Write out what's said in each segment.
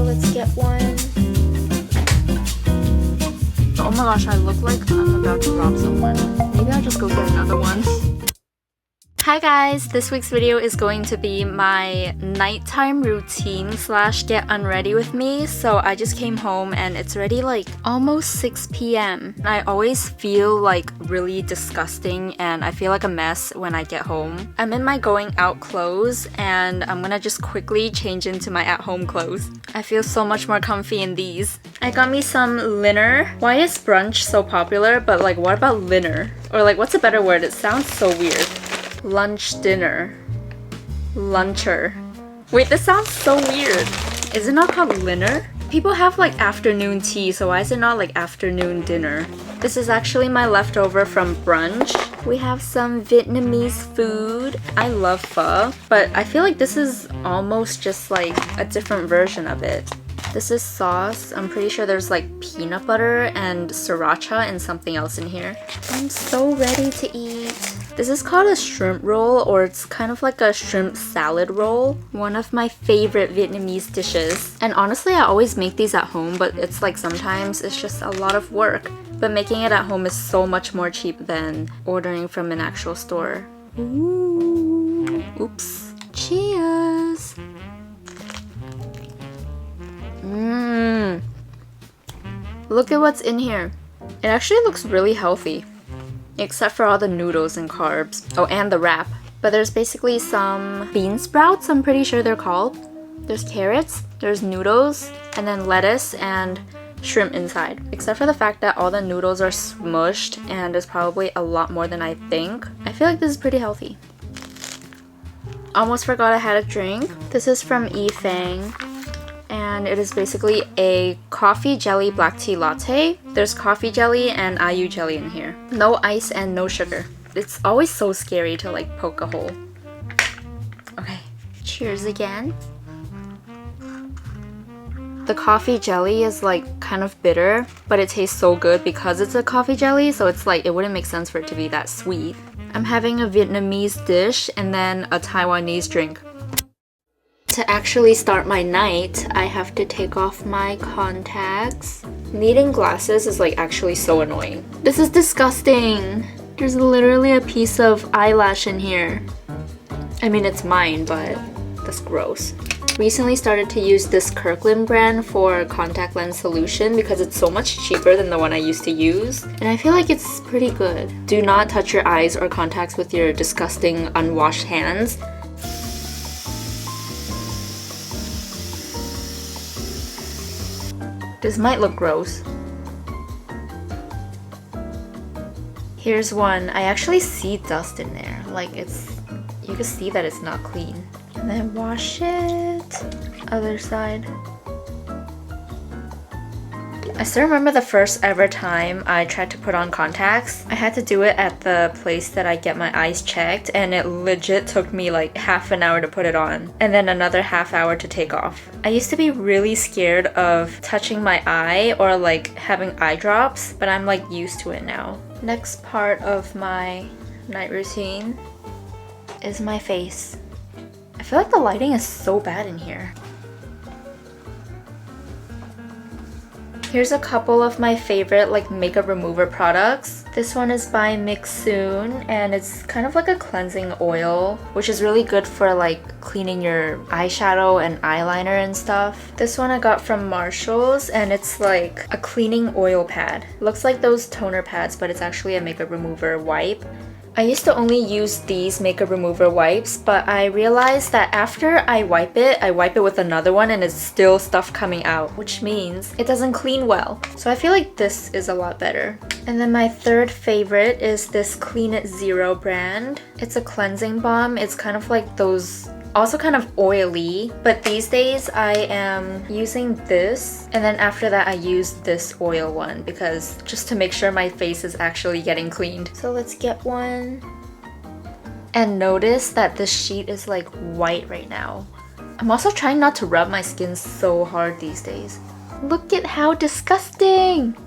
let's get one. Oh my gosh, I look like I'm about to rob someone. Maybe I'll just go get another one. Hi guys, this week's video is going to be my nighttime routine slash get unready with me. So I just came home and it's already like almost 6 p.m. I always feel like really disgusting and I feel like a mess when I get home. I'm in my going out clothes and I'm gonna just quickly change into my at home clothes. I feel so much more comfy in these. I got me some dinner. Why is brunch so popular? But like, what about dinner? Or like, what's a better word? It sounds so weird. Lunch, dinner, luncher. Wait, this sounds so weird. Is it not called dinner? People have like afternoon tea, so why is it not like afternoon dinner? This is actually my leftover from brunch. We have some Vietnamese food. I love pho, but I feel like this is almost just like a different version of it. This is sauce. I'm pretty sure there's like peanut butter and sriracha and something else in here. I'm so ready to eat. This is called a shrimp roll, or it's kind of like a shrimp salad roll. One of my favorite Vietnamese dishes. And honestly, I always make these at home, but it's like sometimes it's just a lot of work. But making it at home is so much more cheap than ordering from an actual store. Ooh. Oops. Cheers! Mmm. Look at what's in here. It actually looks really healthy. Except for all the noodles and carbs. Oh, and the wrap. But there's basically some bean sprouts, I'm pretty sure they're called. There's carrots, there's noodles, and then lettuce and shrimp inside. Except for the fact that all the noodles are smushed and there's probably a lot more than I think. I feel like this is pretty healthy. Almost forgot I had a drink. This is from Yifeng. And it is basically a coffee jelly black tea latte. There's coffee jelly and IU jelly in here. No ice and no sugar. It's always so scary to like poke a hole. Okay, cheers again. The coffee jelly is like kind of bitter, but it tastes so good because it's a coffee jelly, so it's like it wouldn't make sense for it to be that sweet. I'm having a Vietnamese dish and then a Taiwanese drink. To actually start my night, I have to take off my contacts. Needing glasses is like actually so annoying. This is disgusting. There's literally a piece of eyelash in here. I mean, it's mine, but that's gross. Recently started to use this Kirkland brand for contact lens solution because it's so much cheaper than the one I used to use. And I feel like it's pretty good. Do not touch your eyes or contacts with your disgusting unwashed hands. This might look gross. Here's one. I actually see dust in there. Like you can see that it's not clean. And then wash it. Other side. I still remember the first ever time I tried to put on contacts. I had to do it at the place that I get my eyes checked, and it legit took me like half an hour to put it on and then another half hour to take off. I used to be really scared of touching my eye or like having eye drops, but I'm like used to it now. Next part of my night routine is my face. I feel like the lighting is so bad in here. Here's a couple of my favorite like makeup remover products. This one is by Mixsoon and it's kind of like a cleansing oil, which is really good for like cleaning your eyeshadow and eyeliner and stuff. This one I got from Marshalls and it's like a cleaning oil pad. Looks like those toner pads, but it's actually a makeup remover wipe. I used to only use these makeup remover wipes, but I realized that after I wipe it with another one and it's still stuff coming out, which means it doesn't clean well. So I feel like this is a lot better. And then my third favorite is this Clean It Zero brand. It's a cleansing balm. It's kind of like those, also kind of oily, but these days I am using this and then after that I use this oil one because just to make sure my face is actually getting cleaned. So let's get one. And notice that this sheet is like white right now. I'm also trying not to rub my skin so hard these days. Look at how disgusting!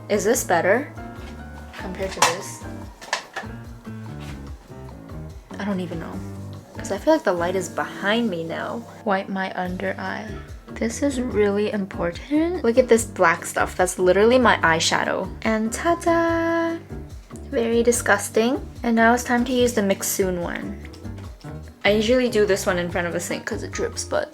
Is this better compared to this? I don't even know. Because I feel like the light is behind me now. Wipe my under eye. This is really important. Look at this black stuff. That's literally my eyeshadow. And ta-da! Very disgusting. And now it's time to use the Mix Soon one. I usually do this one in front of a sink because it drips, but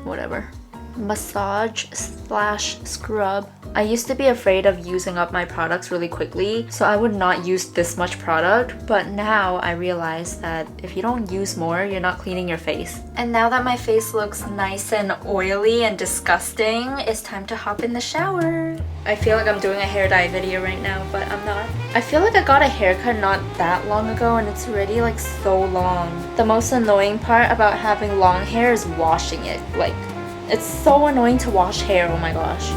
whatever. Massage / scrub. I used to be afraid of using up my products really quickly, so I would not use this much product, but now I realize that if you don't use more, you're not cleaning your face. And now that my face looks nice and oily and disgusting, it's time to hop in the shower. I feel like I'm doing a hair dye video right now, but I'm not. I feel like I got a haircut not that long ago and it's already like so long. The most annoying part about having long hair is washing it. Like, it's so annoying to wash hair, oh my gosh.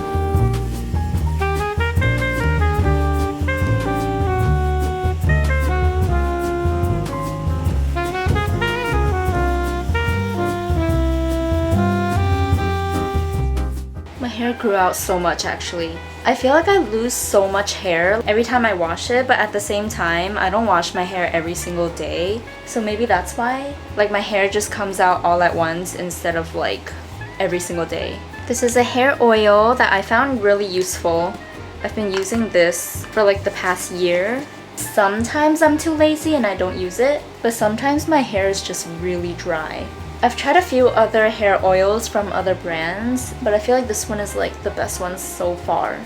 My hair grew out so much actually. I feel like I lose so much hair every time I wash it, but at the same time, I don't wash my hair every single day. So maybe that's why. Like my hair just comes out all at once instead of like every single day. This is a hair oil that I found really useful. I've been using this for like the past year. Sometimes I'm too lazy and I don't use it, but sometimes my hair is just really dry. I've tried a few other hair oils from other brands, but I feel like this one is like the best one so far.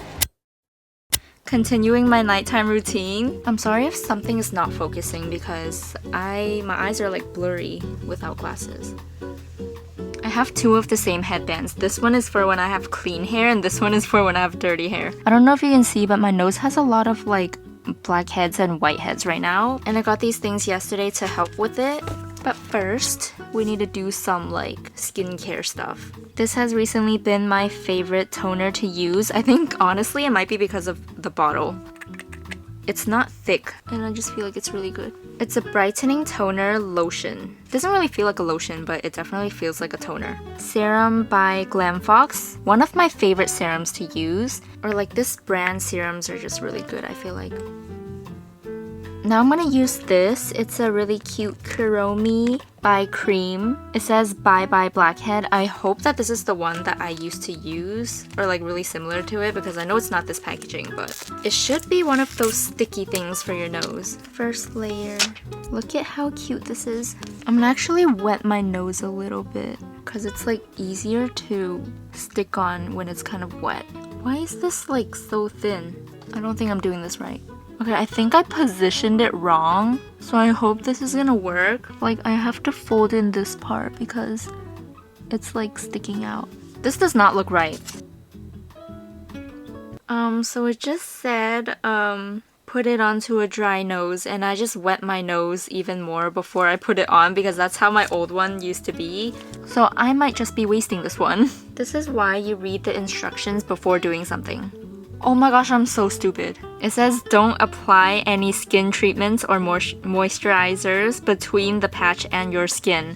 Continuing my nighttime routine. I'm sorry if something is not focusing because my eyes are like blurry without glasses. I have two of the same headbands. This one is for when I have clean hair and this one is for when I have dirty hair. I don't know if you can see, but my nose has a lot of like black heads and white heads right now. And I got these things yesterday to help with it. But first, we need to do some like skincare stuff. This has recently been my favorite toner to use. I think honestly it might be because of the bottle. It's not thick and I just feel like it's really good. It's a brightening toner lotion. Doesn't really feel like a lotion, but it definitely feels like a toner. Serum by Glamfox. One of my favorite serums to use. Or like this brand serums are just really good, I feel like. Now I'm gonna use this. It's a really cute Kuromi by Cream. It says Bye Bye Blackhead. I hope that this is the one that I used to use, or like really similar to it, because I know it's not this packaging, but it should be one of those sticky things for your nose. First layer. Look at how cute this is. I'm gonna actually wet my nose a little bit because it's like easier to stick on when it's kind of wet. Why is this like so thin? I don't think I'm doing this right. Okay, I think I positioned it wrong, so I hope this is gonna work. Like, I have to fold in this part because it's like sticking out. This does not look right. So it just said, put it onto a dry nose, and I just wet my nose even more before I put it on because that's how my old one used to be. So I might just be wasting this one. This is why you read the instructions before doing something. Oh my gosh, I'm so stupid. It says don't apply any skin treatments or moisturizers between the patch and your skin.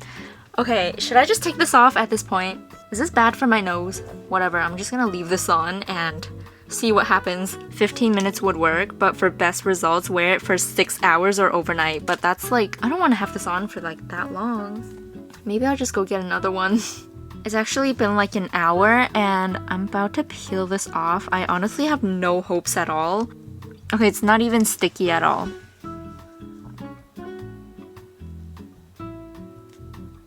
Okay, should I just take this off at this point? Is this bad for my nose? Whatever, I'm just gonna leave this on and see what happens. 15 minutes would work, but for best results, wear it for 6 hours or overnight. But that's like, I don't want to have this on for like that long. Maybe I'll just go get another one. It's actually been like an hour and I'm about to peel this off. I honestly have no hopes at all. Okay, it's not even sticky at all.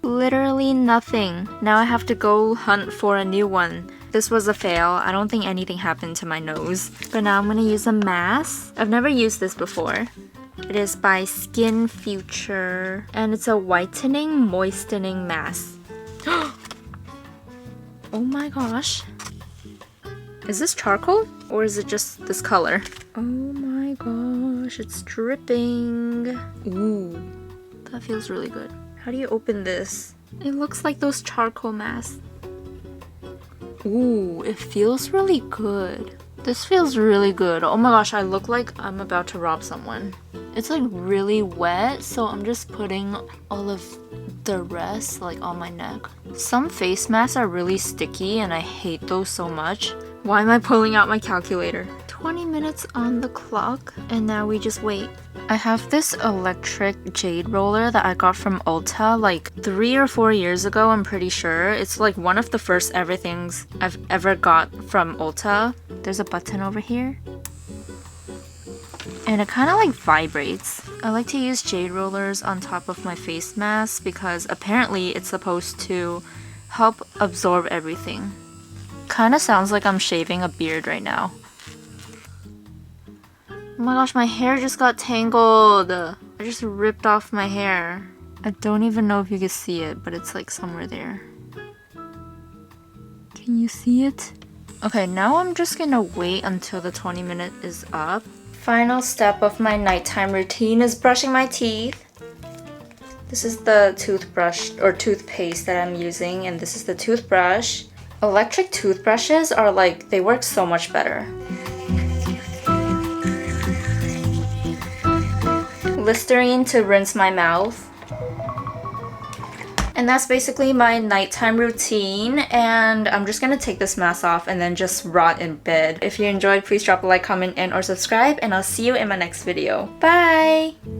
Literally nothing. Now I have to go hunt for a new one. This was a fail. I don't think anything happened to my nose. But now I'm gonna use a mask. I've never used this before. It is by Skin Future and it's a whitening moistening mask. Oh my gosh. Is this charcoal? Or is it just this color? Oh my gosh, it's dripping. Ooh, that feels really good. How do you open this? It looks like those charcoal masks. Ooh, it feels really good. This feels really good. Oh my gosh, I look like I'm about to rob someone. It's like really wet, so I'm just putting all of the rest like on my neck. Some face masks are really sticky and I hate those so much. Why am I pulling out my calculator? 20 minutes on the clock and now we just wait. I have this electric jade roller that I got from Ulta like 3 or 4 years ago, I'm pretty sure. It's like one of the first everythings I've ever got from Ulta. There's a button over here. And it kind of like vibrates. I like to use jade rollers on top of my face mask because apparently it's supposed to help absorb everything. Kind of sounds like I'm shaving a beard right now. Oh my gosh, my hair just got tangled. I just ripped off my hair. I don't even know if you can see it, but it's like somewhere there. Can you see it? Okay, now I'm just gonna wait until the 20-minute is up. Final step of my nighttime routine is brushing my teeth. This is the toothbrush or toothpaste that I'm using, and this is the toothbrush. Electric toothbrushes are like, they work so much better. Listerine to rinse my mouth. And that's basically my nighttime routine, and I'm just gonna take this mask off and then just rot in bed. If you enjoyed, please drop a like, comment, and or subscribe, and I'll see you in my next video. Bye!